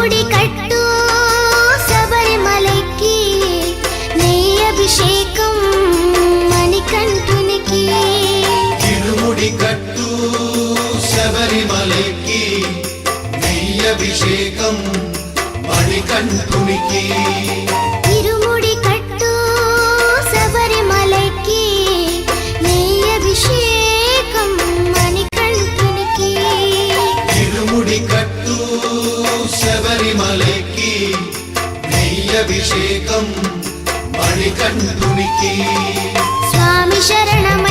ఇరుముడి కట్టు శబరిమలకి నెయ్యి అభిషేకం మణికంఠునికి ఇరుముడి కట్టు శబరిమలకి నెయ్యి అభిషేకం మణికంఠునికి ఇరుముడి కట్టు శబరిమలకి నెయ్యి అభిషేకం మణికంఠునికి ఇరుముడి కట్టు శబరిమలకి నెయ్యి అభిషేకం మణికంఠునికి స్వామి శరణమయ్యప్ప